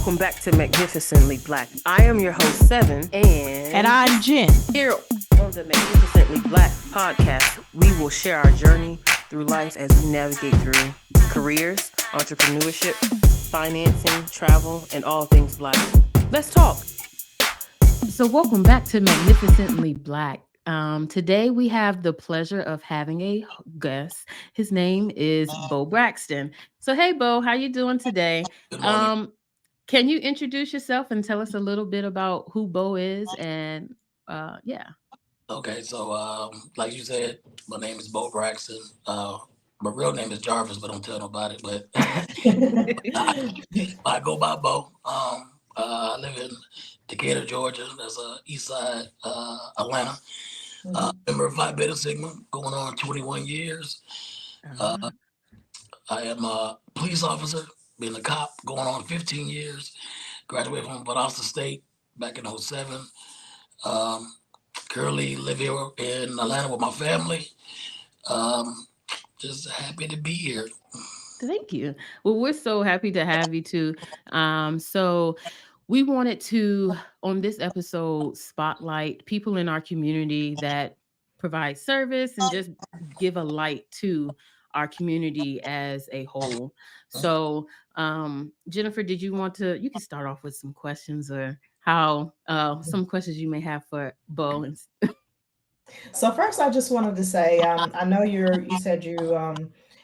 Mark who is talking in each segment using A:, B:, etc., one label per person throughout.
A: Welcome back to Magnificently Black. I am your host, Seven,
B: And I'm Jen.
A: Here on the Magnificently Black podcast, we will share our journey through life as we navigate through careers, entrepreneurship, financing, travel, and all things Black. Let's talk.
B: So, welcome back to Magnificently Black. Today, we have the pleasure of having a guest. His name is Bo Braxton. So, hey, Bo, how you doing today?
C: Good morning.
B: Can you introduce yourself and tell us a little bit about who Bo is? And yeah.
C: Okay, so like you said, my name is Bo Braxton. My real name is Jarvis, but don't tell nobody. But I go by Bo. I live in Decatur, Georgia. That's east side Atlanta. Member of Phi Beta Sigma, going on 21 years. I am a police officer, been a cop, going on 15 years. Graduated from Boston State back in '07. Currently live here in Atlanta with my family. Just happy to be here.
B: Thank you. Well, we're so happy to have you too. So we wanted to, on this episode, spotlight people in our community that provide service and just give a light to our community as a whole. So, Jennifer, did you want to? You can start off with some questions or how some questions you may have for Bo.
D: So first, I just wanted to say, I know you said you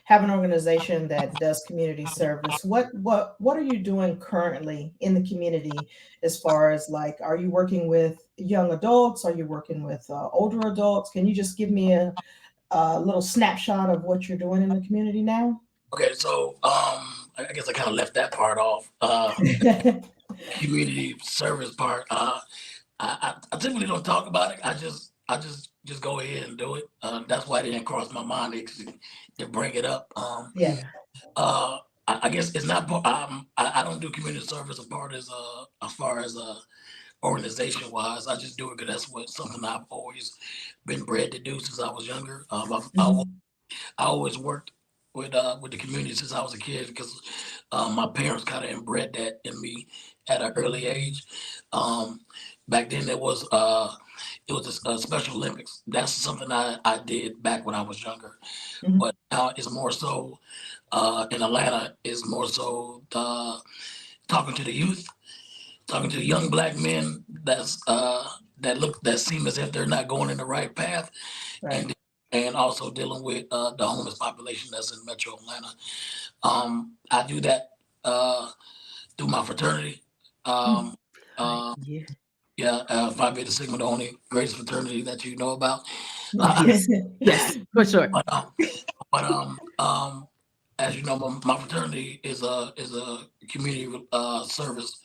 D: have an organization that does community service. What are you doing currently in the community as far as like, are you working with young adults? Are you working with older adults? Can you just give me a little snapshot of what you're doing in the community now?
C: Okay, so I guess I kind of left that part off. Community service part. I typically don't talk about it. I just go ahead and do it. That's why it didn't cross my mind to bring it up.
D: Yeah.
C: I guess it's not. I don't do community service as far as organization wise. I just do it because that's something I've always been bred to do since I was younger. I always worked with the community since I was a kid because my parents kind of inbred that in me at an early age. Back then it was a Special Olympics. That's something I did back when I was younger. But now it's more so in Atlanta. It's more so talking to the youth, talking to young Black men that seem as if they're not going in the right path,
D: Right.
C: and also dealing with the homeless population that's in Metro Atlanta. I do that through my fraternity. Phi Beta Sigma, the only greatest fraternity that you know about.
B: Yes, for sure.
C: But as you know, my fraternity is a community service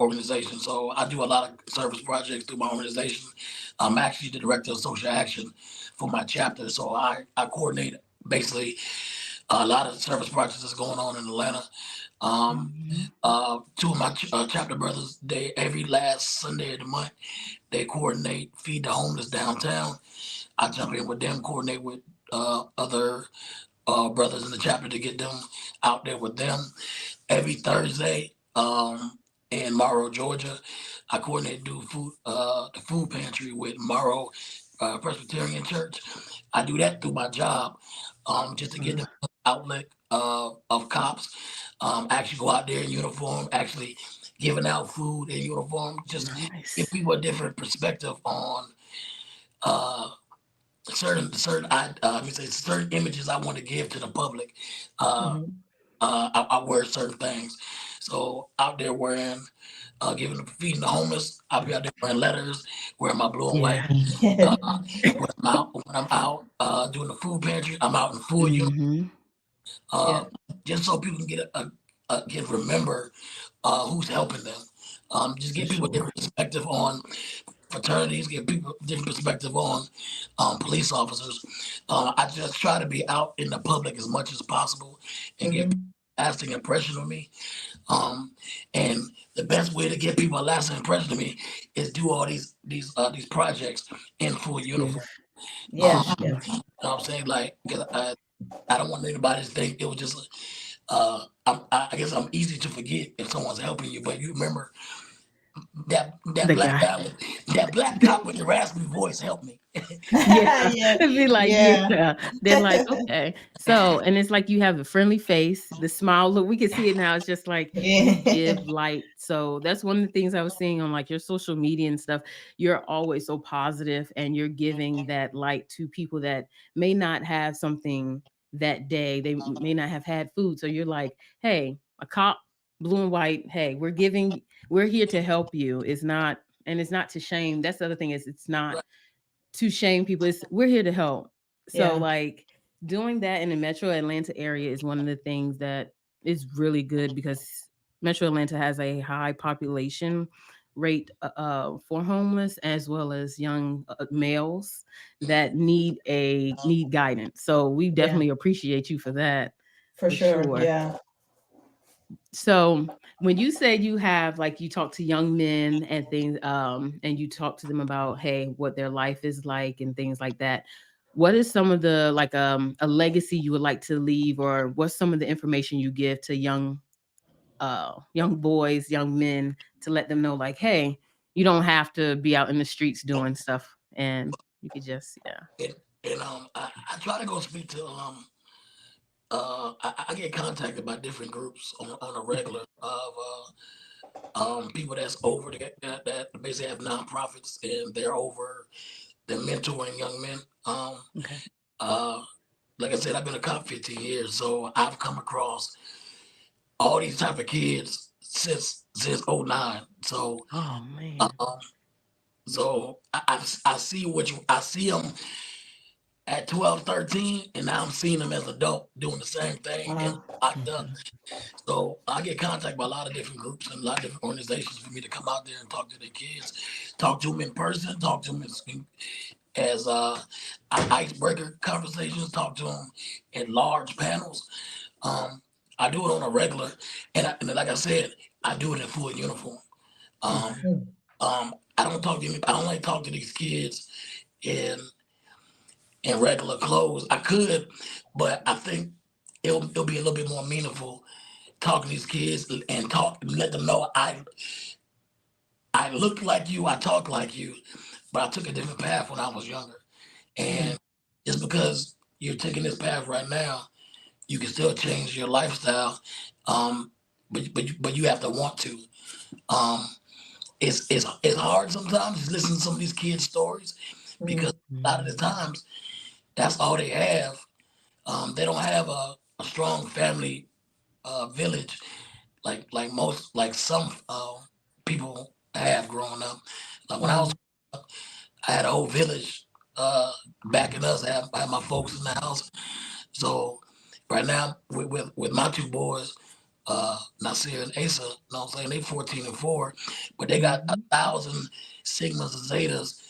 C: organization. So I do a lot of service projects through my organization. I'm actually the director of social action for my chapter. So I coordinate basically a lot of service projects that's going on in Atlanta. Two of my chapter brothers, they every last Sunday of the month, they coordinate Feed the Homeless downtown. I jump in with them, coordinate with other brothers in the chapter to get them out there with them. Every Thursday in Morrow, Georgia, I coordinate the food pantry with Morrow Presbyterian Church. I do that through my job, just to get them outlet of cops. Actually go out there in uniform, actually giving out food in uniform, just give people a different perspective on certain images I want to give to the public. I wear certain things, so out there wearing, feeding the homeless. I'll be out there wearing letters, wearing my blue and white. When I'm out doing the food pantry, I'm out in full uniform, just so people can can remember who's helping them. Just give people a different perspective on fraternities, give people a different perspective on police officers. I just try to be out in the public as much as possible and get a lasting impression of me. And the best way to get people a lasting impression of me is do all these projects in full uniform.
D: Yes.
C: You know what I'm saying? Like, 'cause I don't want anybody to think it was just I guess I'm easy to forget if someone's helping you, but you remember that
B: The
C: black
B: guy.
C: guy that black cop with the raspy voice helped me.
B: Yeah,
D: Yeah,
B: it'd be like,
D: yeah.
B: yeah. They're like, okay. So, and it's like you have a friendly face, the smile. Look, we can see it now. It's just like you
D: Yeah.
B: give light. So that's one of the things I was seeing on like your social media and stuff. You're always so positive and you're giving that light to people that may not have something that day. They may not have had food. So you're like, hey, a cop, blue and white. Hey, we're here to help you. It's not, and it's not to shame. That's the other thing is it's not
C: Right.
B: to shame people. It's we're here to help. So
D: Yeah.
B: like doing that in the Metro Atlanta area is one of the things that is really good because Metro Atlanta has a high population rate for homeless as well as young males that need guidance. So we
D: Yeah.
B: definitely appreciate you for that
D: For
B: for
D: sure.
B: sure.
D: Yeah.
B: So when you say you have like you talk to young men and things, and you talk to them about hey, what their life is like and things like that, what is some of the like a legacy you would like to leave, or what's some of the information you give to young boys, young men to let them know like, hey, you don't have to be out in the streets doing stuff and you could just yeah.
C: And I try to go speak to I get contacted by different groups on a regular of people that's over that basically have nonprofits and they're mentoring young men.
B: Okay.
C: Uh, like I said, I've been a cop 15 years, so I've come across all these type of kids since '09. So
B: Oh man.
C: um, I see I see them at 12, 13, and now I'm seeing them as adult doing the same thing and
D: Wow.
C: locked up.
B: Mhm.
C: So I get contacted by a lot of different groups and a lot of different organizations for me to come out there and talk to their kids, talk to them in person, talk to them as icebreaker conversations, talk to them in large panels. Um, I do it on a regular, and like I said, I do it in full uniform. Um,
B: Okay.
D: Mm.
C: I don't talk to I don't like talk to these kids in in regular clothes. I could, but I think it'll be a little bit more meaningful talking to these kids and talk let them know I look like you, I talk like you, but I took a different path when I was younger.
D: Mm.
C: And just because you're taking this path right now, you can still change your lifestyle. Um, but you have to want to. Um, it's hard sometimes to listen to some of these kids' stories because
D: Mm.
C: a lot of the times that's all they have. They don't have a strong family village like most like some people have growing up. Like when
D: Wow.
C: I had a whole village backing us. I had my folks in the house. So right now with my two boys, Nasir and Asa, you know what I'm saying? They 14 and 4, but they got
D: Mhm.
C: 1,000 Sigmas and Zetas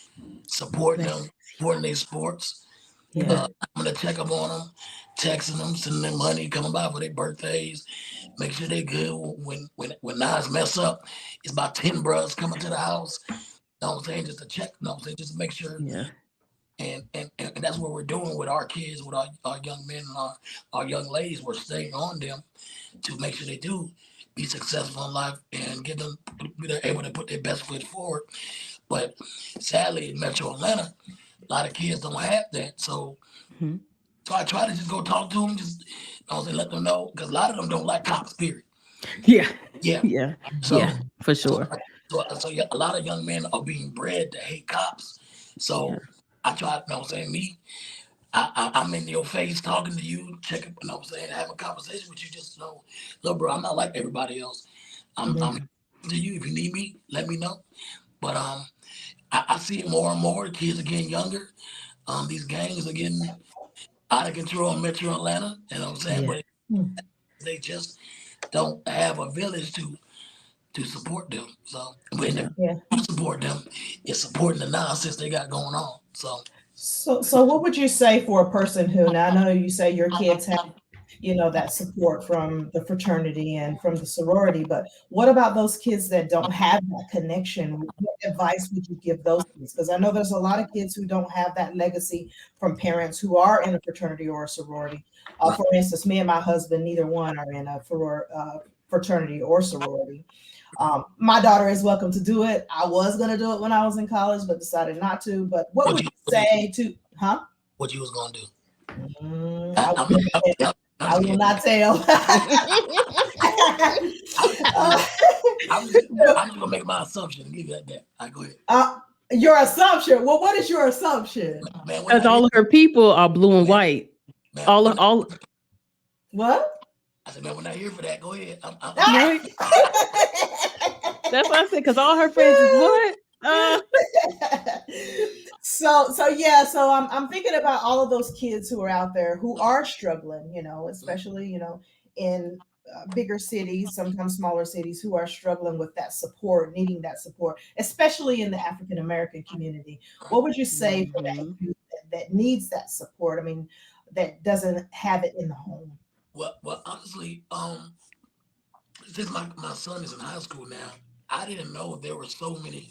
C: supporting
B: That's
C: them, supporting their sports.
B: yeah.
D: Yeah.
C: I'm gonna check up on them, texting them, sending them money, coming by for their birthdays, make sure they good. When Nas mess up, it's about 10 bros coming to the house. You know what I'm saying? Just to check, you know what I'm saying? Just to make sure.
B: Yeah.
C: And that's what we're doing with our kids, with our young men and our young ladies. We're staying on them to make sure they do be successful in life and get them they're able to put their best foot forward. But sadly, in Metro Atlanta, a lot of kids don't have that.
B: Mhm.
C: So I try to just go talk to them, just you know, and let them know because a lot of them don't like cops. Period.
B: Yeah.
C: Yeah.
B: Yeah. Yeah.
C: So
D: Mm.
B: For
C: so
B: sure.
C: so yeah, a lot of young men are being bred to hate cops.
B: Yeah.
C: So I try, you know what I'm saying, I'm in your face talking to you, checking, you know what I'm saying, having a conversation with you, just know, look, bro, I'm not like everybody else. I'm
D: Mhm.
B: Yeah.
C: to you. If you need me, let me know. But I see it more and more. Kids are getting younger. These gangs are getting out of control in Metro Atlanta. You know what I'm saying?
B: Yeah.
C: But
D: Mm.
C: they just don't have a village to support them. So when
B: Yeah.
C: the
D: Yeah.
C: support them, it's supporting the nonsense they got going on. So
D: So what would you say for a person who, now I know you say your kids have that support from the fraternity and from the sorority. But what about those kids that don't have that connection? What advice would you give those kids? Because I know there's a lot of kids who don't have that legacy from parents who are in a fraternity or a sorority. For instance, me and my husband, neither one are in a fraternity or sorority. My daughter is welcome to do it. I was going to do it when I was in college, but decided not to. But what would you say to, huh?
C: What you was gonna do?
D: I
C: I'm,
D: will
C: I'm, I'm, I'm
D: I
C: just
D: will
C: kidding.
D: not tell.
C: I'm,
D: Uh,
C: I'm just gonna make my assumption and leave it at that. All right, go ahead.
D: your assumption. Well, what is your assumption?
C: Man, when
B: Because
C: I hear
B: all of her people are blue and white.
C: man,
B: All
C: when
B: of all
D: What?
C: I said, man, when I hear for that, go ahead.
B: no, that's what I said. Because all her friends is what?
D: So I'm thinking about all of those kids who are out there who are struggling, especially in bigger cities, sometimes smaller cities, who are struggling with that support, needing that support, especially in the African American community. What would you say for that
B: Mhm.
D: youth that needs that support? I mean, that doesn't have it in the home.
C: well, honestly, since my son is in high school now, I didn't know there were so many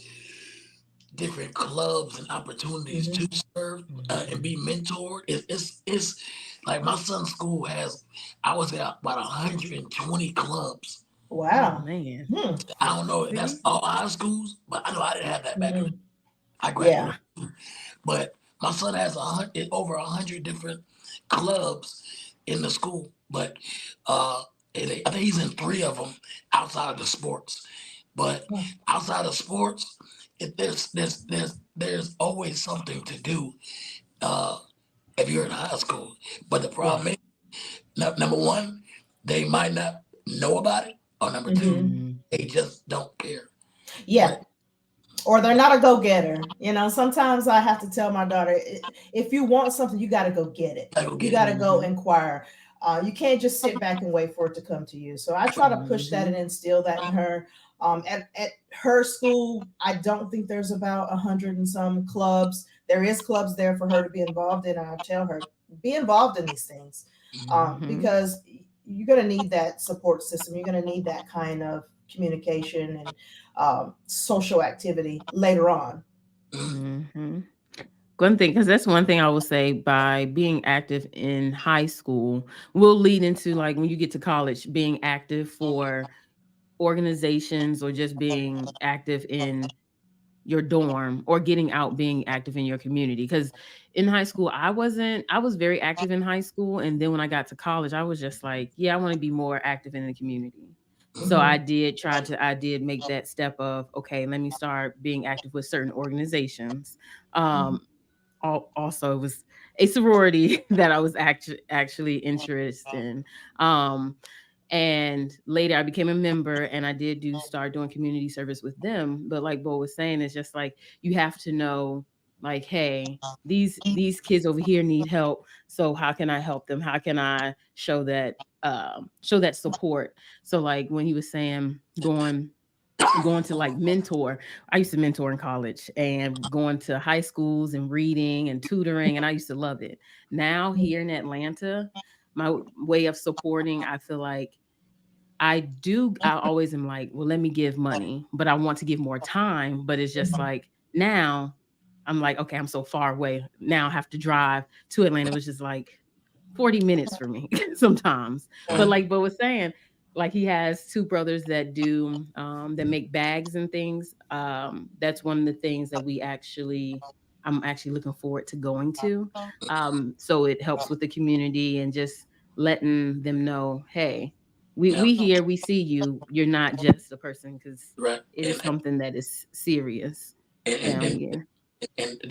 C: different clubs and opportunities
D: Mhm.
C: to serve and be mentored. It's like my son's school has, I would say, about 120 clubs.
B: Oh
D: Wow.
B: man.
D: Hmm.
C: I don't know if that's
B: See?
C: all high schools, but I know I didn't have that back in the
D: Mhm.
C: I
D: Yeah.
C: graduated. But my son has over 100 different clubs in the school, but uh, I think he's in three of them outside of the sports. But outside of sports, there's always something to do uh, if you're in high school. But the
D: Yeah.
C: problem is, number one, they might not know about it, or number two,
D: Hmm.
B: Mhm.
C: they just don't care.
D: Yeah.
C: But
D: Or they're not a go-getter. Sometimes I have to tell my daughter, if you want something, you got to go get it.
C: I go
D: You
C: get it.
D: got to go
B: Mhm.
D: inquire. You can't just sit back and wait for it to come to you. So I try to push that and
B: Mhm.
D: instill that in her. At her school, I don't think there's about 100 and some clubs. There is clubs there for her to be involved in. I tell her, be involved in these things,
B: Mhm.
D: because you're going to need that support system. You're going to need that kind of communication and social activity later on.
C: Mm,
B: Mhm. One thing, because that's one thing I will say, by being active in high school will lead into, like, when you get to college, being active for organizations, or just being active in your dorm, or getting out, being active in your community. Because in high school, I was very active in high school. And then when I got to college, I was just like, yeah, I want to be more active in the community. So
D: Mhm.
B: I did make that step of, okay, let me start being active with certain organizations.
D: Mhm.
B: Um, also, it was a sorority that I was actually interested in. Um, and later I became a member, and I did do start doing community service with them. But like Bo was saying, it's just like, you have to know, like, hey, these kids over here need help. So how can I help them? How can I show that support? So like when he was saying going to like mentor, I used to mentor in college, and going to high schools and reading and tutoring, and I used to love it. Now here in Atlanta, my way of supporting, I feel like I always am like, well, let me give money, but I want to give more time. But it's just like, now I'm like, okay, I'm so far away. Now I have to drive to Atlanta, which is like 40 minutes for me sometimes. But
C: mm,
B: like Bo was saying, like, he has two brothers that do that make bags and things. That's one of the things that I'm actually looking forward to going to. So it helps with the community, and just letting them know, hey,
C: yeah,
B: we here, we see you. You're not just a person, because
C: right.
B: it is something that is serious
C: And, and,
B: down
C: and
B: here.
C: and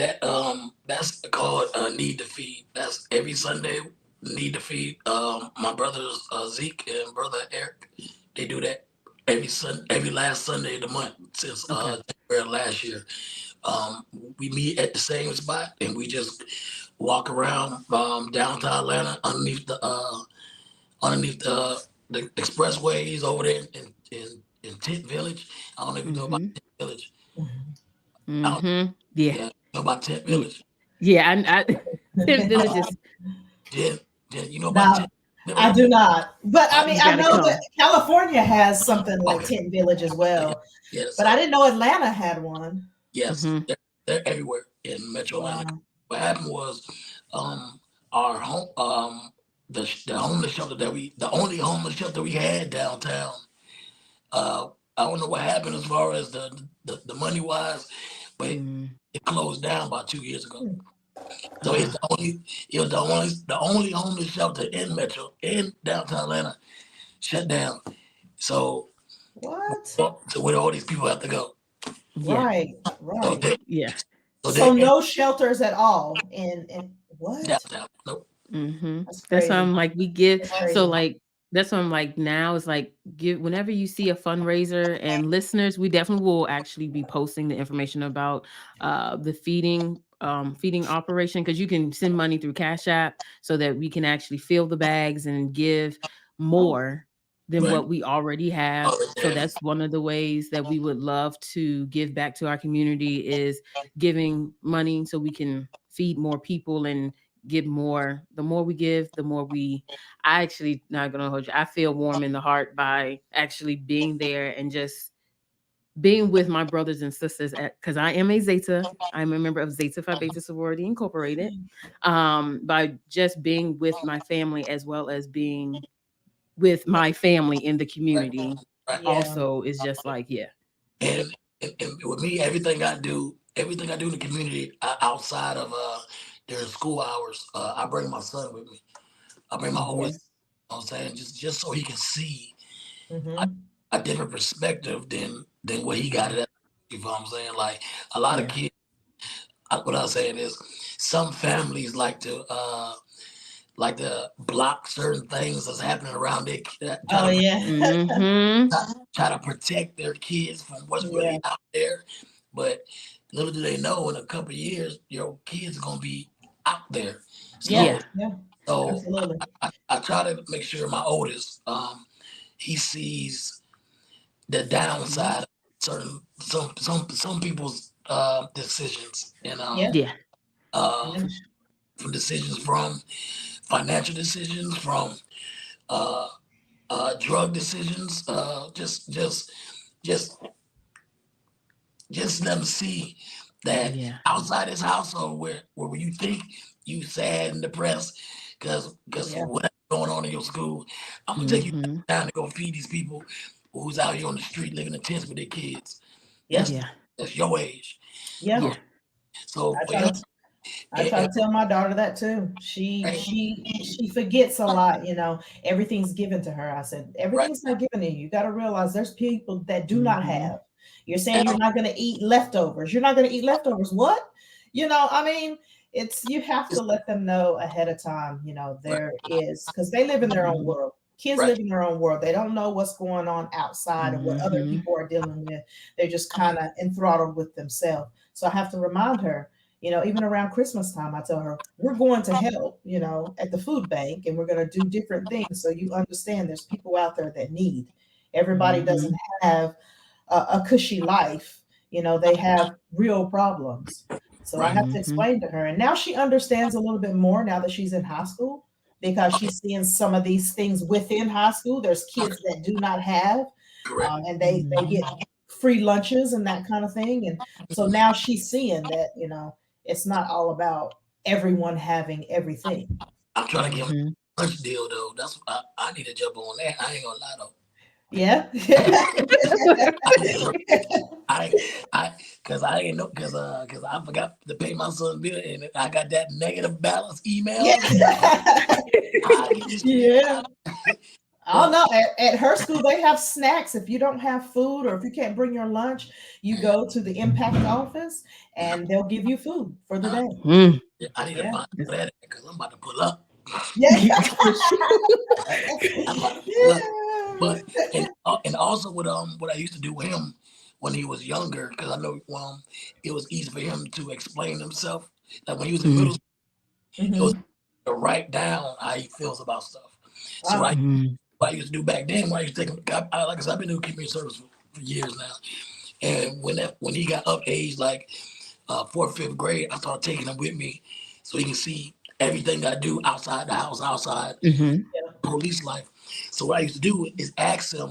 C: that's called Need to Feed. That's every Sunday. Need to Feed. My brothers Zeke and brother Eric, they do that every last Sunday of the month since
B: Okay.
C: January last year. Um, we meet at the same spot and we just walk around downtown Atlanta underneath the expressways over there in Tent Village. I don't know if you know about
B: Mm-hmm.
C: Tent Village. I don't,
B: Mm-hmm. Yeah.
C: yeah, you know about Tent
B: Yeah.
C: Village.
B: Yeah. And Tent
C: Uh,
B: Village is
C: Jen, you know about
D: Now,
C: Tent?
D: I do not. But I mean,
B: You
D: I
B: gotta
D: know that
B: come.
D: California has something like
C: Okay.
D: Tent Village as
C: Yeah.
D: well.
C: Yeah.
D: But I
C: So
D: didn't know Atlanta had one.
C: yes,
B: Hmm.
C: they're everywhere in Metro Atlanta.
D: Wow.
C: What happened was, um, our home, the homeless shelter the only homeless shelter we had downtown. Uh, I don't know what happened as far as the money wise, but
B: Mm.
C: it closed down about 2 years ago.
D: Hmm.
C: So it's
B: Ah.
C: the only homeless shelter in Metro in downtown Atlanta shut down. So
D: What?
C: so where all these people have to go?
B: Yeah.
D: Right,
C: So
D: right.
C: they
B: Yeah.
C: so they're
D: So
C: in
D: no shelters at all in what?
C: downtown. Nope.
D: That's
B: That's why
D: crazy.
B: I'm like, we give.
D: That's
B: So
D: crazy.
B: like, that's what I'm like now is like, give whenever you see a fundraiser, and listeners, we definitely will actually be posting the information about the feeding operation, because you can send money through Cash App so that we can actually fill the bags and give
D: Oh,
B: more than
C: Right.
B: what we already have.
C: Oh,
B: So
C: yeah.
B: that's one of the ways that we would love to give back to our community, is giving money so we can feed more people and give more. The more we give, the more we. I actually, not gonna hold you, I feel warm in the heart by actually being there and just being with my brothers and sisters, because I am a Zeta. I'm a member of Zeta Phi Beta Sorority Incorporated. By just being with my family, as well as being with my family in the
C: Right.
B: community,
C: Right.
D: yeah.
B: also is just like, yeah.
C: And with me, everything I do in the community outside of during school hours, I bring my son with me. I bring my
B: Hmm.
C: oldest. You know what I'm saying, just so he can see a,
D: Mm-hmm.
C: a different perspective than what he got it at. You know what I'm saying? Like a lot of
B: Yeah.
C: kids. What I'm saying is, some families like to block certain things that's happening around their try
D: Oh
C: to
D: yeah.
B: Hmm.
C: try to protect their kids from what's
D: Yeah.
C: really out there. But little do they know, in a couple of years, your kids are gonna be out there.
D: Yeah.
C: So
B: Yeah.
D: Yeah.
C: so
D: Absolutely.
C: I try to make sure my oldest, he sees the downside of some people's decisions, and
D: Yeah.
B: Yeah.
C: uh,
D: Yeah.
C: from decisions, from financial decisions, from uh, drug decisions, just just let them see that
B: Yeah.
C: outside this household, where you think you sad and depressed because
D: Yeah.
C: whatever's going on in your school, I'm gonna take you
B: Hmm.
C: down to go feed these people who's out here on the street living in tents with their kids.
D: Yeah.
C: That's
B: Yeah.
C: that's your age.
D: Yeah.
C: So
B: Yeah.
C: so
D: I
C: for
D: try
C: him,
D: to I try
C: and,
D: to tell my daughter that too.
C: right,
D: She forgets a lot, everything's given to her. I said,
C: right,
D: everything's not given to you. You got to realize there's people that do not
B: Hmm.
D: have. You're saying
C: and
D: you're not going to eat leftovers. You're not going to eat leftovers. What? I mean, you have to
C: it's
D: let them know ahead of time,
C: right,
D: there is, because they live in their own
B: Hmm.
D: world. Kids
C: right,
D: live in their own world. They don't know what's going on outside and what other
B: Hmm.
D: people are dealing with. They're just kind of enthralled with themselves. So I have to remind her, even around Christmas time, I tell her, we're going to help, at the food bank, and we're going to do different things. So you understand there's people out there that need. Everybody doesn't
B: Hmm.
D: have a cushy life. They have real problems. So I
C: right.
D: have to
B: Hmm.
D: explain to her. And now she understands a little bit more now that she's in high school, because
C: Okay,
D: she's seeing some of these things within high school. There's kids
C: okay,
D: that do not have,
C: correct.
D: and they
B: Hmm.
D: get free lunches and that kind of thing. And so now she's seeing that, it's not all about everyone having everything.
C: I'm trying to get him
B: Hmm.
C: a lunch deal though. That's I need to jump on that. I ain't gonna lie though.
D: Yeah.
C: I need to I because I ain't know because I forgot to pay my son bill and I got that negative balance
D: Yeah.
C: emails. I get this
D: Yeah. I don't
C: but
D: know. At her school, they have snacks. If you don't have food or if you can't bring your lunch, you go to the impact office and they'll give you food for the
C: uh,
D: day.
B: Hmm.
C: I need to
D: Yeah.
C: find that because I'm about to pull up.
D: Yeah.
B: For sure.
C: I'm about to pull up.
D: Yeah.
C: But and also what I used to do with him when he was younger, because I know it was easy for him to explain himself. Like when he was in middle
B: Hmm.
C: school, it was
D: Hmm.
C: to write down how he feels about stuff. So
D: Wow.
B: Hmm.
C: what I used to do back then, when I used to take him, like I said, I've been doing community service for years now. And when he got up age like fourth, fifth grade, I started taking him with me so he can see everything I do outside the house, outside
B: Hmm.
C: police life. So what I used to do is ask him,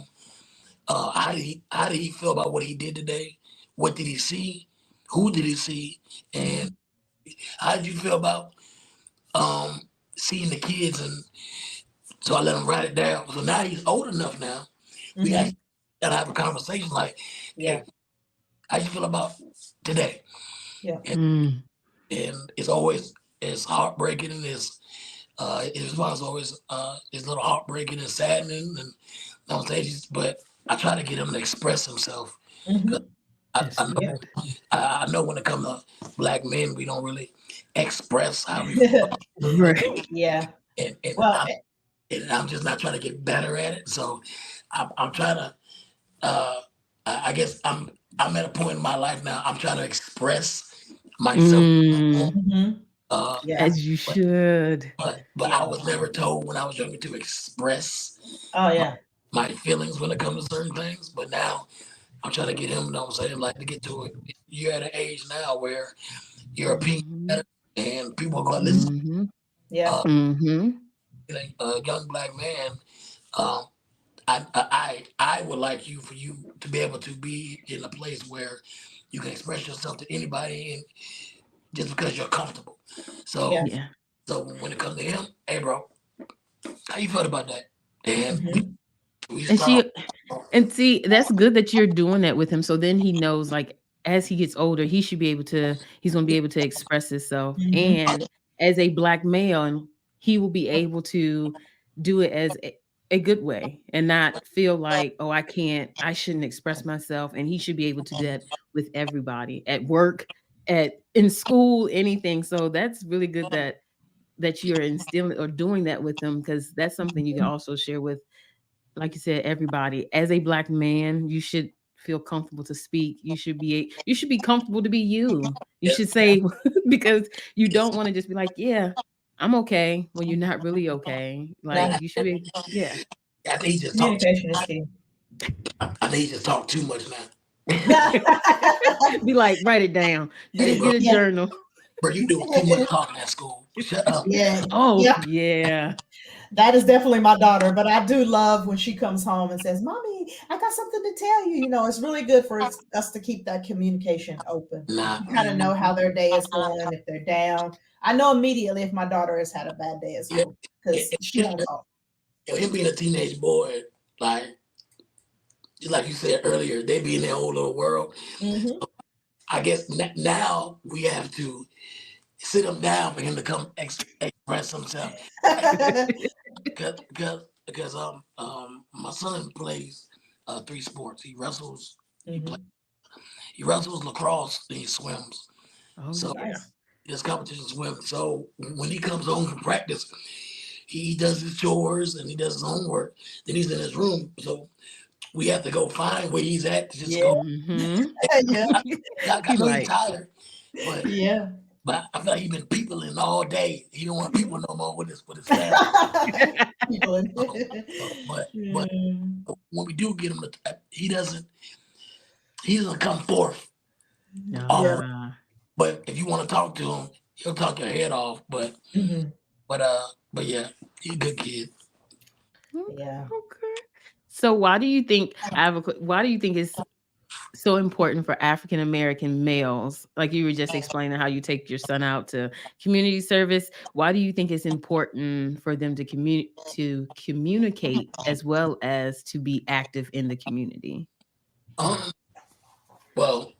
C: how did he feel about what he did today? What did he see? Who did he see? And how did you feel about um seeing the kids? And so I let him write it down. So now he's old enough now. We
D: Mm-hmm.
C: actually gotta have a conversation like,
D: Yeah.
C: hey, how you feel about today?
D: Yeah.
B: Mm.
C: And it's always it's heartbreaking and it's his response always is a little heartbreaking and saddening and I'm saying but I try to get him to express himself. 'Cause
D: Mm-hmm.
B: That's
D: Yeah.
B: good.
C: I know when it comes to black men, we don't really express how we feel about certain things.
B: Right.
D: Yeah.
C: And, and,
D: Well,
C: I'm, and I'm just not trying to get better at it. So I'm trying to, uh, I guess I'm at a point in my life now, I'm trying to express myself.
B: Mm.
D: mm-hmm.
C: Uh,
D: Yeah.
B: As you
C: but,
B: should.
C: but I
D: Yeah.
C: was never told when I was younger to express
D: Oh,
C: my,
D: yeah.
C: my feelings when it comes to certain things. But now I'm trying to get him, you know what I'm saying, like to get to it. You're at an age now where your opinion
B: Mhm.
C: matters and people are going to listen.
B: Mhm.
D: Yeah.
C: Uh,
B: Mhm.
C: a young black man, um, I would like you for you to be able to be in a place where you can express yourself to anybody, and just because you're comfortable. So
D: Yeah.
B: Yeah.
C: so when it comes to him, hey bro, how you felt about that? And
D: Mm-hmm.
C: we
B: And
C: start
B: she
C: off.
B: and see, that's good that you're doing that with him. So then he knows, like, as he gets older, he should be able to he's gonna be able to express himself.
D: Mm-hmm.
B: And as a black male, and he will be able to do it as a good way and not feel like, oh, I shouldn't express myself. And he should be able to do that with everybody at work, at in school, anything. So that's really good that you're instilling or doing that with them, because that's something you can also share with, like you said, everybody. As a black man, you should feel comfortable to speak. You should be comfortable to be you. You
C: Yes,
B: should say because you don't want to just be like, yeah, I'm okay when you're not really okay. Like
D: No,
B: you should be, yeah.
C: I think he just talked.
D: communication is key.
C: I think he just talked too much now.
B: Be like, write it down.
C: Hey bro,
B: Get a
D: Yeah.
B: journal.
C: bro, you doing too much talking at school. Shut up.
D: Yeah.
B: Oh
D: Yep.
B: yeah.
D: That is definitely my daughter, but I do love when she comes home and says, "Mommy, I got something to tell you." You know, it's really good for us to keep that communication open.
C: Nah,
D: You kind of know how their day is going, if they're down. I know immediately if my daughter has had a bad day at
C: yeah,
D: school because she
C: him,
D: won't talk.
C: him being a teenage boy, like just like you said earlier, they be in their own little world.
D: Hmm.
C: I guess now we have to sit him down for him to come express himself. Because my son plays three sports.
D: Hmm.
C: He wrestles lacrosse, and he swims.
B: Oh
C: So
B: yeah.
D: Nice.
C: his competition swim. So when he comes home from practice, he does his chores and he does his homework. Then he's in his room. So we have to go find where he's at to just
D: Yeah.
C: go.
B: Mm-hmm.
D: Yeah.
C: I know he's
B: Right.
C: tired, but
D: Yeah.
C: I feel like he's been peopling all day. He don't want people no more with his family.
D: People.
C: But
D: Mm.
C: when we do get him, he doesn't come forth.
D: Yeah.
B: Ah.
C: But if you want to talk to him, he'll talk your head off.
D: Hmm.
C: But yeah, he's a good kid.
D: Yeah.
B: Okay. So why do you think why do you think it's so important for African American males, like you were just explaining how you take your son out to community service? Why do you think it's important for them to communicate as well as to be active in the community?
C: Um, well,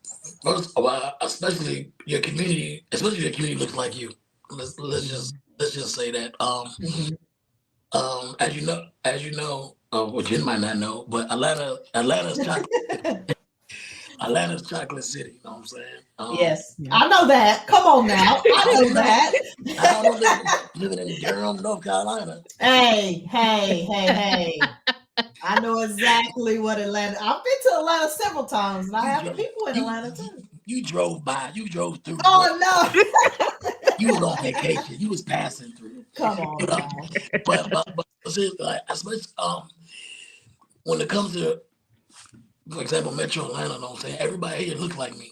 C: first of all, especially your community looks like you.
B: Mm.
C: Let's just say that.
D: Hmm.
C: Well, Jen might not know, but Atlanta's chocolate city. You know what I'm saying?
D: Yes,
B: Yeah.
D: I know that. Come on now. I
C: I
D: know
C: don't know.
D: that.
C: I don't know living in Durham, North Carolina.
D: Hey, hey, hey, hey. I know exactly what Atlanta. I've been to Atlanta several times and I
C: You
D: have
C: drove
D: people in
C: you
D: Atlanta too.
C: you drove by, you drove through, but
D: Oh no.
C: you was on vacation. You was passing through.
D: Come on
C: Uh,
D: now.
C: but seriously, like especially when it comes to, for example, Metro Atlanta, you know what I'm saying? Everybody here look like me.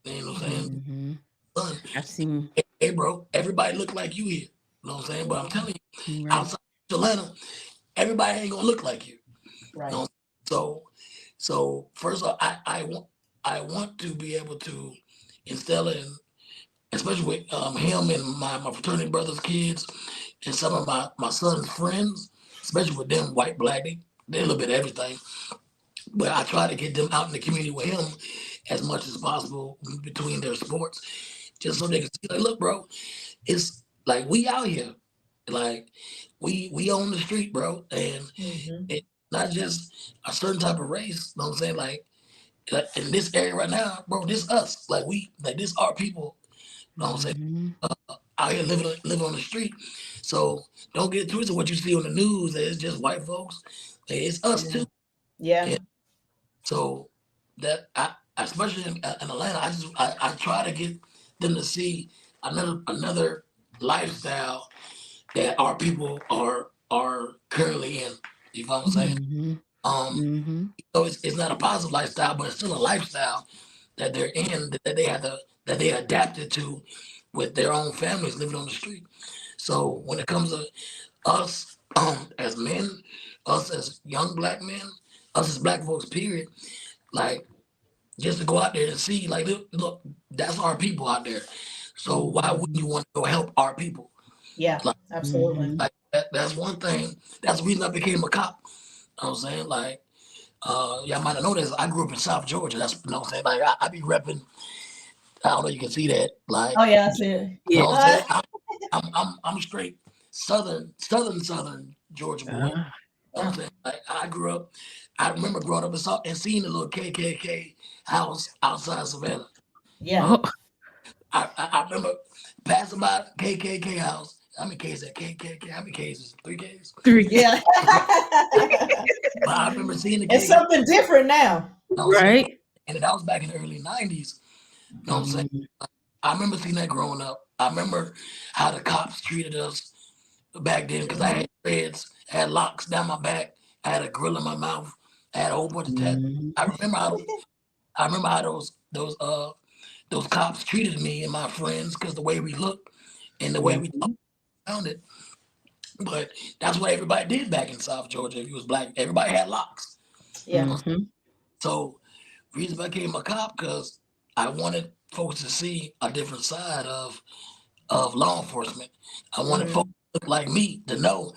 C: You know what I'm saying?
B: Hmm.
C: Son,
B: I've seen
C: hey bro, everybody look like you here. You know what I'm saying? But I'm telling you,
B: right.
C: outside of Atlanta, everybody ain't gonna look like you. You
D: Right.
C: know? So so first of all, I want to be able to instill in, especially with him and my fraternity brothers' kids and some of my son's friends, especially with them white, black, they a little bit of everything. But I try to get them out in the community with him as much as possible between their sports, just so they can see, like, look, bro, it's like we out here, like we on the street, bro, and
D: Hmm.
C: it's not just a certain type of race. You know what I'm saying? Like in this area right now, bro, this us, like this our people. You know what I'm saying?
B: Mhm.
C: Out here living on the street. So don't get twisted what you see on the news. That it's just white folks. Like, it's us
D: Yeah.
C: too.
D: Yeah.
C: And so that especially in Atlanta, I try to get them to see another lifestyle that our people are currently in. You know what I'm saying?
B: Mhm.
C: Um,
B: Mhm.
C: so it's not a positive lifestyle, but it's still a lifestyle that they're in that they adapted to with their own families living on the street. So when it comes to us as men, us as young black men, us as black folks, period, like just to go out there and see, like, look, that's our people out there. So why wouldn't
B: Mhm.
C: you want to go help our people?
D: Yeah.
C: Like,
D: Absolutely.
B: Mhm.
C: that's one thing. That's the reason I became a cop. You know what I'm saying? Like, y'all might have noticed I grew up in South Georgia. That's, you know what I'm saying? Like, I be repping. I don't know. You can see that. Like,
D: Oh yeah, I
C: you
D: see it.
B: Yeah.
C: know what I'm saying? I'm straight southern Georgia boy. You
B: Uh,
C: know what I'm saying? Like, I grew up. I remember growing up and seeing the little KKK house outside Savannah.
D: Yeah.
C: You
B: oh.
C: I remember passing by KKK house. How many K's that KKK? How many K's is it? 3 K's?
B: Three.
D: Yeah.
C: But I remember seeing the
D: It's
C: KKK.
D: something different now.
C: You know what I'm saying?
B: Right.
C: And that was back in the early '90s. You know what I'm saying?
B: Mhm.
C: I remember seeing that growing up. I remember how the cops treated us back then because I
D: Mhm.
C: had dreads, had locks down my back, I had a grill in my mouth, I had a whole bunch of tattoos.
B: Mhm.
C: I remember how those cops treated me and my friends because the way we looked and the way we talked
B: Mhm.
C: around it. But that's what everybody did back in South Georgia. If you was black, everybody had locks.
D: Yeah.
B: Mhm.
C: So reason I became a cop because I wanted folks to see a different side of law enforcement. I wanted folks
D: Mhm.
C: to look like me to know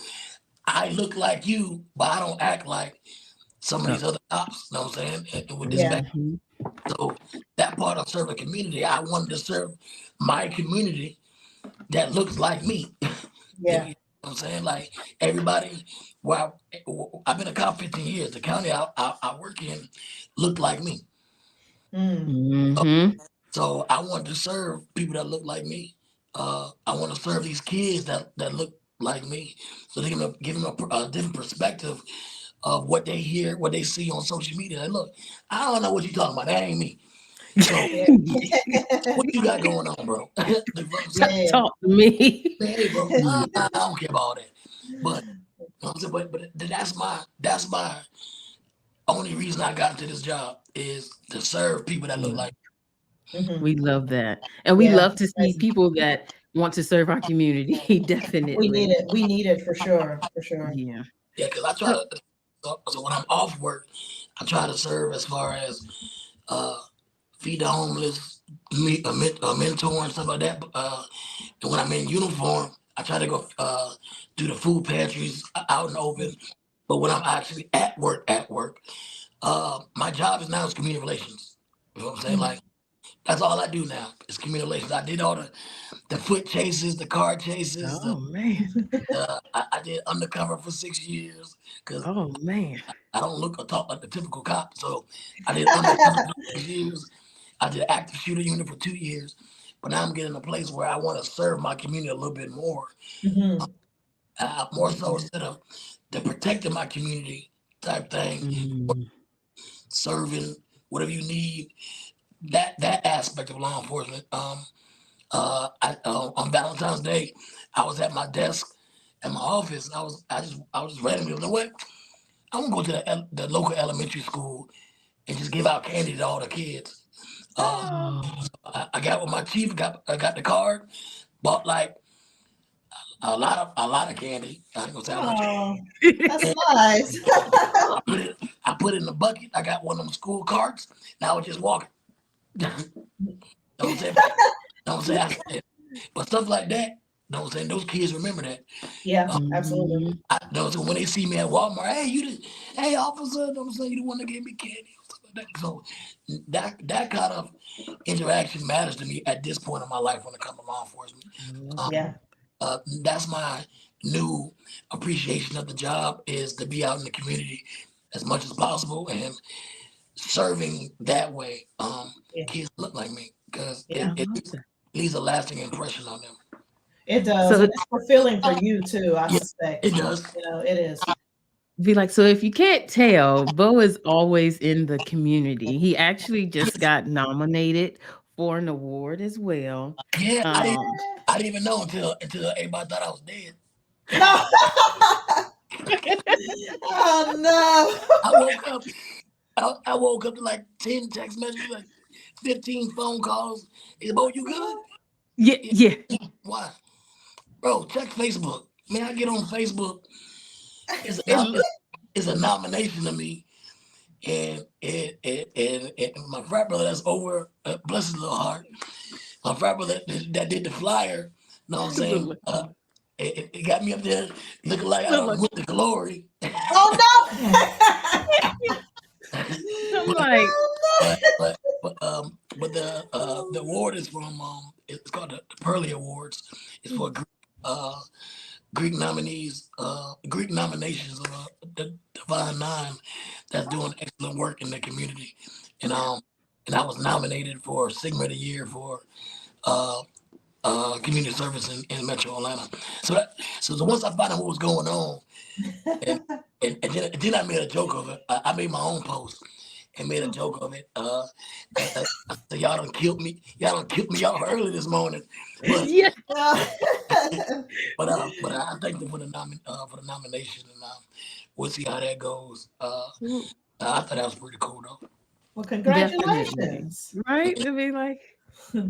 C: I look like you, but I don't act like some of
B: Uh,
C: these other cops. You know what I'm saying? And with this
D: Yeah.
C: back,
B: mhm.
C: so that part of serving community, I wanted to serve my community that looks like me. If
D: Yeah.
C: you know what I'm saying, like everybody. Well, I've been a cop 15 years. The county I work in looked like me.
D: Mm.
B: Mhm.
C: So I want to serve people that look like me. I want to serve these kids that look like me, so they can give them a different perspective of what they hear, what they see on social media. Like, look, I don't know what you're talking about. That ain't me. So
D: Yeah.
C: what you got going on, bro? You know what I'm saying?
D: Yeah.
B: Talk to me.
C: Man, hey, bro, I don't care about all that. But you know what I'm saying, but that's my only reason I got into this job is to serve people that look
B: Yeah.
C: like.
D: Mhm.
B: We love that. And we
D: Yeah.
B: love to see
D: That's-
B: people that want to serve our community.
D: We need
B: Definitely.
D: it. We need it for sure. For sure.
B: Yeah.
C: Yeah, because I try
B: So,
C: to. So when I'm off work, I try to serve as far as uh, feed the homeless, meet a mentor and stuff like that. And when I'm in uniform, I try to go do the food pantries out in the open. But when I'm actually at work, my job is now is community relations. You know what I'm saying?
D: Mm.
C: Like that's all I do now is community relations. I did all the foot chases, the car chases.
B: oh man.
C: I did undercover for 6 years because
B: Oh man.
C: I don't look or talk like the typical cop. So I did undercover for 6 years. I did active shooter unit for 2 years. But now I'm getting a place where I want to serve my community a little bit more.
D: Mhm.
C: More so instead of the protecting my community type thing,
B: Mm.
C: serving whatever you need. That aspect of law enforcement. On Valentine's Day, I was at my desk at my office. And I was just randomly like, what? I want to go to the local elementary school and just give out candy to all the kids. Uh,
D: Oh.
B: Oh.
C: I got with my chief. I got the card. Bought like a lot of candy. I ain't gonna say how much.
D: Oh, that's
C: And
D: nice.
C: I put it in the bucket. I got one of them school carts. Now I was just walking. Don't say, don't say I said. But stuff like that, don't say those kids remember that.
D: Yeah,
C: Uh,
D: absolutely.
B: Mhm.
C: those when they see me at Walmart, hey, hey officer, don't say you the one that gave me candy or stuff like that. So that kind of interaction matters to me at this point in my life when it comes to law enforcement.
B: I love
C: Um,
D: Yeah.
B: that.
C: that's my new appreciation of the job is to be out in the community as much as possible and serving that way.
D: Yeah.
C: Kids look like me because
D: Yeah.
B: I
C: it
B: love that.
C: leaves a lasting impression on them.
D: It does.
B: So
D: And it's fulfilling for you too, I
C: Yeah,
D: suspect.
C: it does.
D: It is.
B: be like, so if you can't tell, Bo is always in the community. He actually just got nominated for an award as well.
C: Yeah, I didn't.
B: Um,
C: I didn't even know until everybody thought I was dead.
D: No. Oh no.
C: I woke up. I woke up to like 10 text messages, like 15 phone calls. Is Bo, you good?
B: yeah,
C: Yeah.
B: yeah.
C: Why, bro? Check Facebook. Man, I get on Facebook. It's a
B: It,
C: it's a nomination to me, and my frat brother that's over, bless his little heart. My frat brother that did the flyer. Know what I'm saying?
B: look,
C: It got me up there looking like I
B: look
C: don't
B: like,
C: went to glory.
D: Oh no.
B: I'm
C: but
B: like,
C: but the award is from it's called the Pearly Awards. It's for uh Greek nominees, Greek nominations of the Divine Nine that's doing excellent work in the community, and and I was nominated for Sigma of the Year for uh community service in Metro Atlanta. So once I found out what was going on, and then I made a joke of it. I made my own post and made a joke of it. I said, y'all done killed me. Y'all done killed me off early this morning. But
B: yeah.
C: but I thank them for for the nomination, and we'll see how that goes. I thought that was pretty cool though.
D: Well,
B: Definitely.
D: congratulations.
B: Right? I mean, like,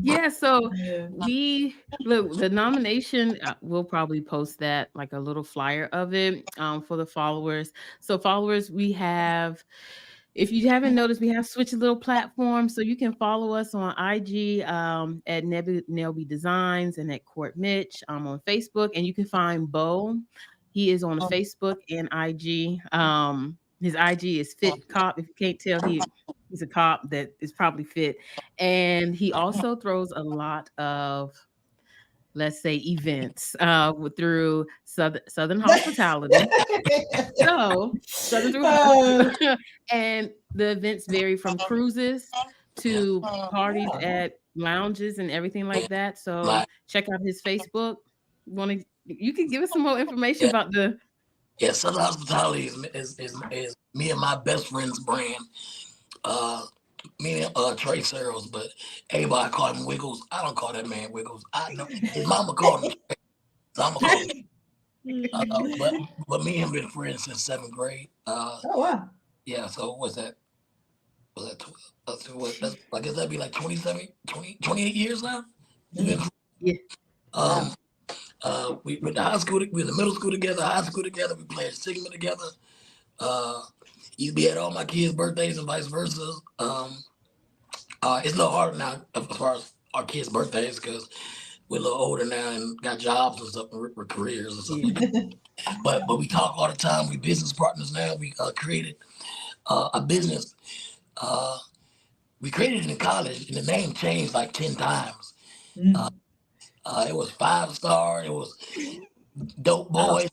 B: yeah, so
D: Yeah.
B: we look the nomination. We'll probably post that like a little flyer of it for the followers. So followers, we have. If you haven't noticed, we have switched a little platform, so you can follow us on IG at Nelby Designs and at Court Mitch on Facebook, and you can find Bo. He is on
D: Oh,
B: Facebook and IG. His IG is Fit Cop. If you can't tell, he's a cop that is probably fit, and he also throws a lot of, let's say, events through Southern Hospitality. So Southern through
D: oh,
B: and the events vary from cruises
C: Yeah,
B: to parties
D: yeah.
B: at lounges and everything
C: yeah,
B: like that. So
C: like
B: check out his Facebook. You can give us some more information
C: yeah,
B: about the
C: yeah. Southern Hospitality is me and my best friend's brand. Uh, Me and Trey Searles, but everybody call him Wiggles. I don't call that man Wiggles. I know his mama called him, so I'm gonna call him. But me and him been friends since seventh grade.
D: Oh wow.
C: Yeah. So what's that? Was that that's I guess that'd be like 27, 28 years now. We've been,
B: yeah.
C: um we went to high school. We went to middle school together, high school together. We played Sigma together. Uh, you be at all my kids' birthdays and vice versa. It's a little harder now as far as our kids' birthdays because we're a little older now and got jobs and stuff, with careers and stuff
B: Yeah.
C: like that. But we talk all the time. We business partners now. We created a business. Uh, we created it in college, and the name changed like 10 times. Uh,
D: Mm.
C: it was 5 Star. It was Dope
D: Oh.
C: Boys.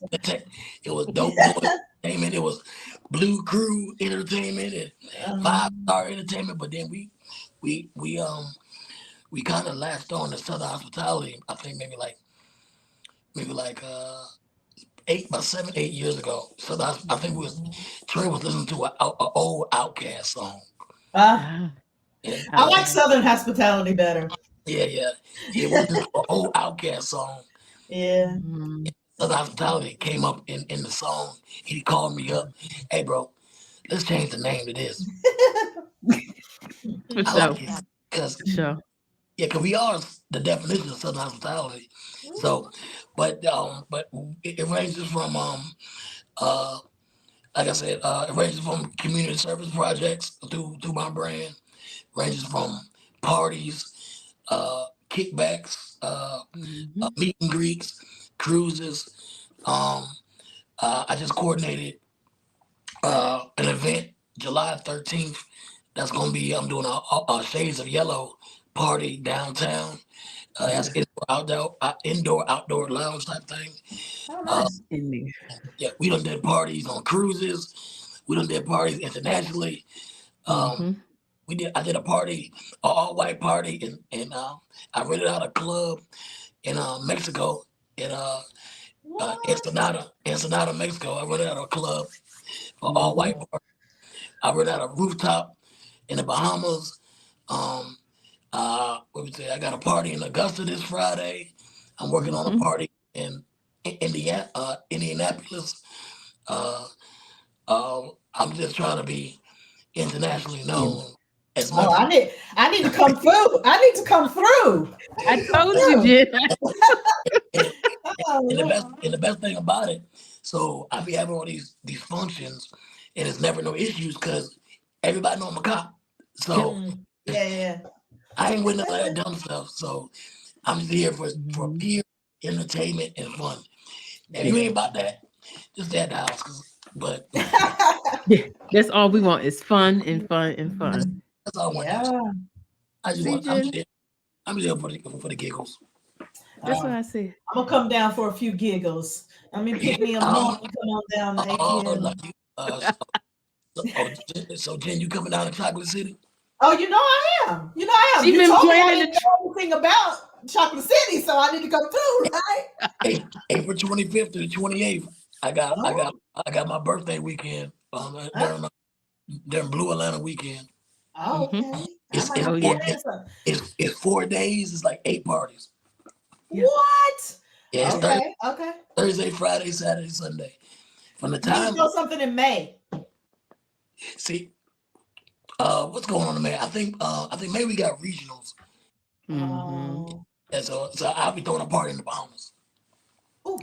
C: It was Dope Boys Entertainment. It was Blue Crew Entertainment and Five
D: Um,
C: Star Entertainment. But then we we um we kind of latched on to Southern Hospitality. I think maybe like 7, 8 years ago. I think Trey was listening to a old Outcast song.
D: uh,
B: Ah,
C: And
D: I like
B: okay.
D: Southern hospitality better.
C: yeah. It was an old Outcast song.
D: Yeah.
B: Mhm.
C: Southern Hospitality came up in the song. He called me up. Hey, bro, let's change the name to this.
B: For
C: I like
B: sure.
C: it because
B: For sure.
C: Yeah, because we are the definition of Southern hospitality. So, but it ranges from uh like I said, it ranges from community service projects through my brand, ranges from parties, kickbacks,
B: Mm-hmm.
C: meet and greets, cruises. Um, I just coordinated an event July 13th. That's gonna be I'm doing a Shades of Yellow party downtown. That's
B: Yeah.
C: indoor outdoor lounge type thing.
D: Oh,
C: Uh,
D: nice.
B: In there.
C: yeah, we done did parties on cruises. We done did parties internationally. Um,
B: Mm-hmm.
C: I did a party, an all white party, and I rented out a club in Mexico in
D: What?
C: Ensenada, Mexico. I rented out a club for all
B: Mm-hmm.
C: white party. I rented out a rooftop in the Bahamas. Um, what we say? I got a party in Augusta this Friday. I'm working on a
B: Mm-hmm.
C: party in Indianapolis. Uh, I'm just trying to be internationally
B: Yeah.
C: known as
D: Oh,
C: much.
D: I need to come through. I need to come through.
B: I
D: Come
B: told you,
D: through.
B: Jen.
C: And,
D: Oh,
C: and the best thing about it, so I be having all these functions, and it's never no issues because everybody know I'm a cop.
B: Yep.
C: So
D: Yeah, yeah.
C: I ain't with none of that dumb stuff. So I'm just here for
B: Mhm.
C: pure entertainment and fun. If you ain't about that, just stay at the house. But
B: Yeah. That's all we want is fun and fun and
C: that's,
B: fun.
C: that's all I want to do.
D: Yeah.
C: I just
B: See,
C: want.
B: Jen?
C: I'm just here for the giggles.
B: That's
D: Uh,
B: what I said.
D: I'm gonna come down for a few giggles. I mean, pick me a month
C: Oh,
D: and come on down to
C: like
D: ATL.
C: you. So Jen, you coming down to Chocolate City?
D: Oh, you know I am. You know I am.
B: She
D: You
B: been
D: told me I
B: planning
D: didn't know anything about Chocolate City, so I need to come through, right?
C: April 25th to the 28th.
D: Oh,
C: I got my birthday weekend.
D: uh,
C: During Blue Atlanta weekend.
D: oh,
B: hmm
D: okay. I
C: It's
D: might
C: it's
B: Oh
D: have to
C: four
B: yeah.
D: plan something.
C: it's 4 days. It's like 8 parties.
B: Yeah.
D: What?
C: Yeah, it's
B: Yeah.
C: Thursday,
D: Okay, okay.
C: Thursday, Friday, Saturday, Sunday. From the
D: We need to
C: time
D: know something in May.
C: see what's going on in May. I think maybe we got regionals.
B: Mm-hmm.
D: Oh,
C: And so I'll be throwing a party in the Bahamas.
D: ooh,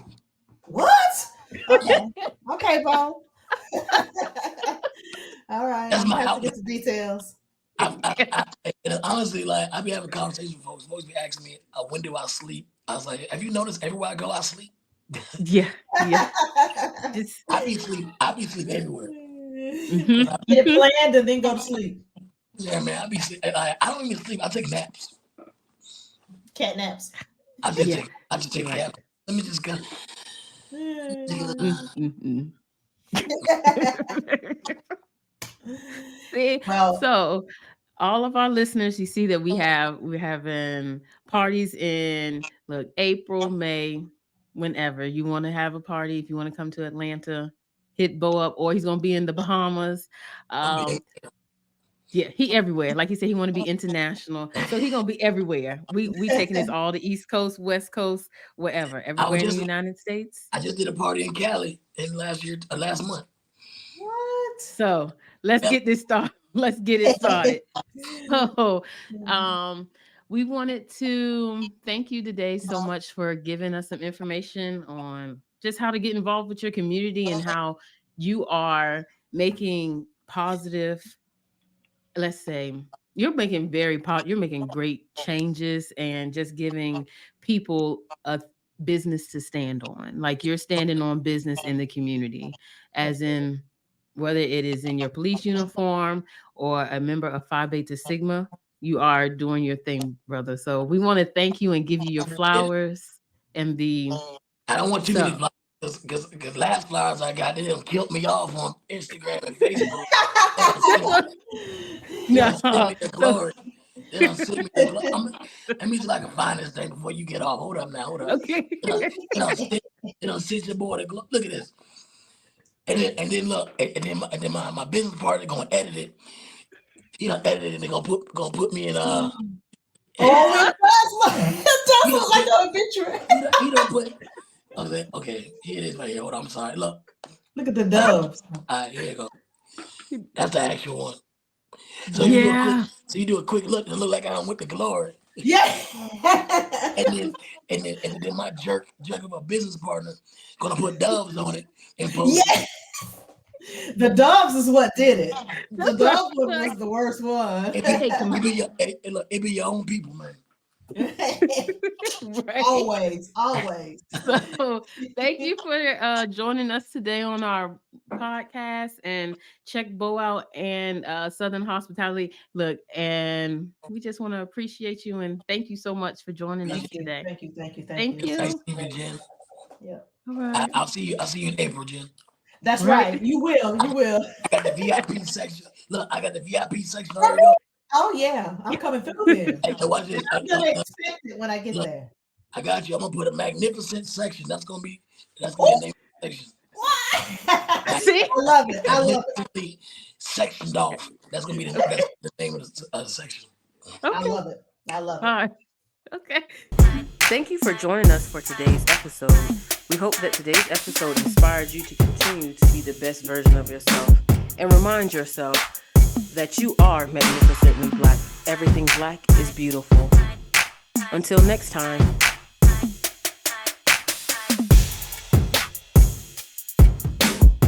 D: what? Okay, okay, Bo. All right,
C: That's
D: I'm
C: my
D: gonna have to
C: outlet.
D: get the details.
C: And honestly, like I be having conversations with folks. Folks be asking me, when do I sleep? I was like, have you noticed everywhere I go, I sleep?
B: Yeah. Yeah. Just
C: I be sleep everywhere.
B: hmm
C: 'Cause
D: Get it planned and then go to sleep.
C: yeah, man, I be sleep. I don't even sleep. I take naps.
D: Cat naps.
B: Yeah.
C: I just
B: You
C: take
B: like
C: naps. Let me just go. Take a little,
B: mm-hmm. See,
D: Well,
B: so all of our listeners, you see that we're having parties in look April, May, whenever you want to have a party. If you want to come to Atlanta, hit Bo up, or he's gonna be in the Bahamas.
C: I'm be,
B: Yeah, he everywhere. Like he said, he want to be international, so he gonna be everywhere. We taking this all the East Coast, West Coast, wherever,
C: I was
B: everywhere in the
C: just
B: United States.
C: I just did a party in Cali in last month.
D: what?
B: So let's
C: Yep.
B: get this started. Let's get it started. So, um, we wanted to thank you today so much for giving us some information on just how to get involved with your community and how you are making positive, let's say, you're making you're making great changes and just giving people a business to stand on. Like you're standing on business in the community, as in whether it is in your police uniform or a member of Phi Beta Sigma, you are doing your thing, brother. So we want to thank you and give you your
C: Yeah.
B: flowers and the
C: I don't want too many
B: so
C: flowers because last flowers I got, they done killed me off on Instagram and Facebook. They done sent, they
B: no.
C: done sent me the
B: So
C: glory. They done sent me the glory. Let me see if I can find this thing before you get off. Hold up now, hold up.
B: okay.
C: They done sent your boy the glory. Look at this. And then look, and then my business partner gonna edit it. He done edited it and they gonna put me in
D: Oh, it does
C: he done
D: look like
C: put
D: an obituary.
C: he done put okay, here it is right here. Hold on, I'm sorry. Look.
D: Look at the doves.
C: Here you go. That's the actual one. So you do a quick
B: Yeah.
C: so you do a quick look and look like I'm with the glory.
D: Yeah.
C: And then my jerk of a business partner gonna put doves on it and post it.
D: Yeah. The doves is what did it. The
B: That's right.
D: dove one was the worst one.
C: It be,
B: Hey,
C: look, it be your own people, man.
B: right.
D: Always.
B: So thank you for joining us today on our podcast, and check Bo out and Southern Hospitality. Look, and we just want to appreciate you and thank you so much for joining us
C: Appreciate
B: today.
D: Thank you.
B: Thank
C: it. Nice
B: you.
C: seeing you, Jen.
D: Yeah.
B: All right.
C: I'll see you. I'll see you in April, Jen.
D: That's
B: Right.
D: right. You will.
C: I got the VIP section. Look, I got the VIP section already up.
D: Oh yeah. I'm coming through there.
C: Hey, watch this.
D: I'm gonna expect it when I get
C: Look,
D: there.
C: I got you. I'm gonna put a magnificent section. That's gonna be the name of the section.
B: See?
D: I love it.
C: Magnificently sectioned off. That's gonna be that's the name of the section.
D: I
B: Okay.
D: love it.
B: All right. Okay.
A: Thank you for joining us for today's episode. We hope that today's episode inspired you to continue to be the best version of yourself and remind yourself that you are magnificently black. Everything black is beautiful. Until next time.